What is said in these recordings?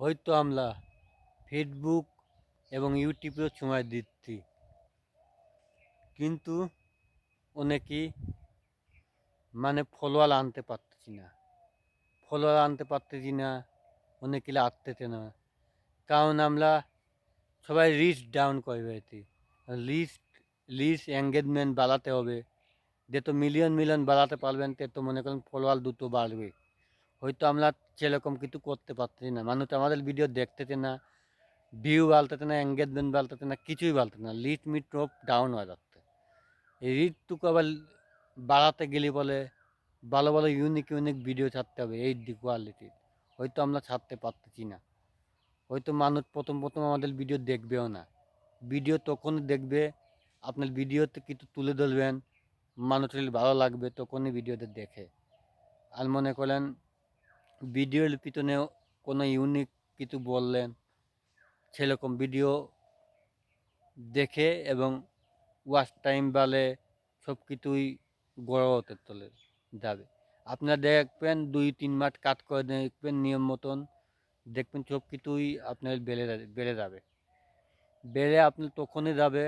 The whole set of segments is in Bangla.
হয়তো আমরা ফেসবুক এবং ইউটিউবেও সময় দিচ্ছি, কিন্তু অনেকেই ফলোয়ার আনতে পারতেছি না। অনেকে আসতেছে না, কারণ আমরা সবাই রিচ ডাউন করে ফেলছি। লিস্ট লিস্ট এঙ্গেজমেন্ট বাড়াতে হবে, যে তো মিলিয়ন মিলিয়ন বাড়াতে পারবেন, তে তো মনে করেন ফলোয়ার দ্রুত বাড়বে। হয়তো আমরা সেরকম কিছু করতে পারতেছি না, মানুষ আমাদের ভিডিও দেখতেছে না, ভিউ বাড়তেছে না, এঙ্গেজমেন্ট বাড়তেছে না, কিছুই বাড়তেছে না, লিস্ট মিট টপ ডাউন হয়ে যাচ্ছে। এই রিচটুকু আবার বাড়াতে গেলে বলে ভালো ভালো ইউনিক ইউনিক ভিডিও ছাড়তে হবে এইচডি কোয়ালিটির। হয়তো আমরা ছাড়তে পারতেছি না। হয়তো মানুষ প্রথম প্রথম আমাদের ভিডিও দেখবেও না। ভিডিও তখনই দেখবে, আপনার ভিডিওতে কিছু তুলে ধরবেন, মানুষের ভালো লাগবে, তখনই ভিডিওতে দেখে। আর মনে করেন ভিডিওর পিছনে কোনো ইউনিক কিছু বললেন, সেরকম ভিডিও দেখে এবং ওয়াচ টাইম বাড়ে, সব কিছুই গড় হতে চলে যাবে। আপনারা দেখবেন 2-3 মাস কাজ করে দেখবেন নিয়ম মতন, দেখবেন সব কিছুই আপনার বেড়ে যাবে। বেড়ে আপনি তখনই যাবে,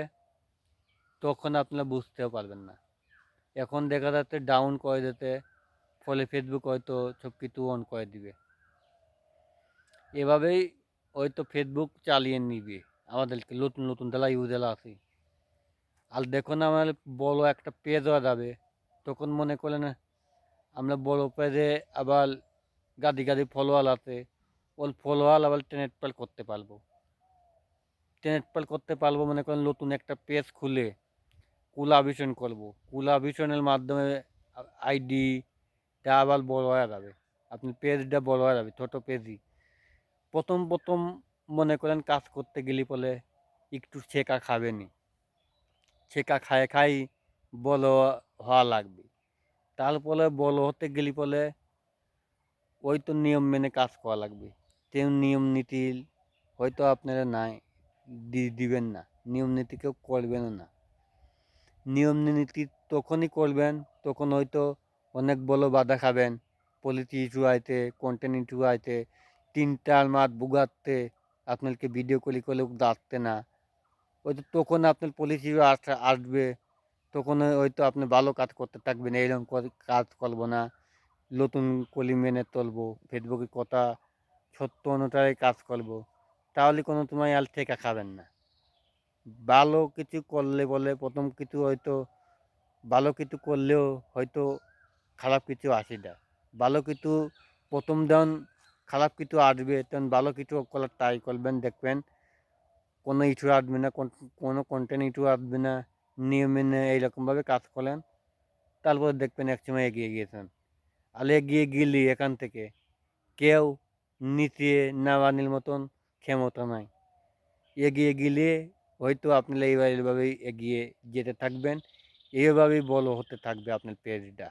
তখন আপনারা বুঝতেও পারবেন না। এখন দেখা যাচ্ছে ডাউন করে দিতে, ফলে ফেসবুক হয়তো সব কিছু অন করে দিবে। এভাবেই হয়তো ফেসবুক চালিয়ে নিবে আমাদেরকে, নতুন নতুন যারা ইউজার আছে। আর দেখুন আমার বড় একটা পেজ হয়ে যাবে, তখন মনে করলেন আমরা বড় পেজে আবার গাদি গাদি ফলোয়ার আছে, ওই ফলোয়ার আবার ট্রেনেট পাল করতে পারবো। মনে করেন নতুন একটা পেজ খুলে কোলাভিশন করবো, কোলাভিশনের মাধ্যমে আইডিটা আবার বড় হয়ে যাবে, আপনি পেজটা বড় হয়ে যাবে, ছোটো পেজই। প্রথম প্রথম মনে করেন কাজ করতে গেলে বলে একটু শেখা খাবেনি, শেখা খায় খাই বড় হওয়া লাগবে। তারপরে বড় হতে গেলে বলে ওই তো নিয়ম মেনে কাজ করা লাগবে। তেমন নিয়ম নীতি হয়তো আপনারা নাই দিবেন না, নিয়ম নীতি কেউ করবেনও না। নিয়ম নীতি তখনই করবেন তখন হয়তো অনেক বড় বাধা খাবেন, পলিসি ইস্যু আইতে, কন্টেন্ট ইস্যু আইতে, 3-4 মাস ভুগাতে আপনাকে ভিডিও কলি করলেও আসতে না। হয়তো তখন আপনার পলিসি আসবে, তখন হয়তো আপনি ভালো কাজ করতে থাকবেন, এইরকম কাজ করবো না, নতুন কলি মেনে চলবো, ফেসবুকের কথা সত্য অনুযায়ী কাজ করবো, তাহলে কোনো তোমায় আর ঠেকা খাবেন না। ভালো কিছু করলে বলে প্রথম কিছু হয়তো ভালো কিছু করলেও হয়তো খারাপ কিছু আসে না। ভালো কিছু প্রথম যখন খারাপ কিছু আসবে তখন ভালো কিছু করার ট্রাই করবেন, দেখবেন কোনো ইস্যু আসবে না, কোনো কন্টেন্ট ইস্যু আসবে না। নিয়ম মেনে এইরকমভাবে কাজ করেন, তারপর দেখবেন একসময় এগিয়ে গিয়েছেন। আর এগিয়ে গেলে এখান থেকে কেউ নিচে নামানোর মতন ক্ষমতা নাই। এগিয়ে গেলে হয়তো আপনি এইভাবেই এগিয়ে যেতে থাকবেন, এইভাবেই বড় হতে থাকবে আপনার পেজটা।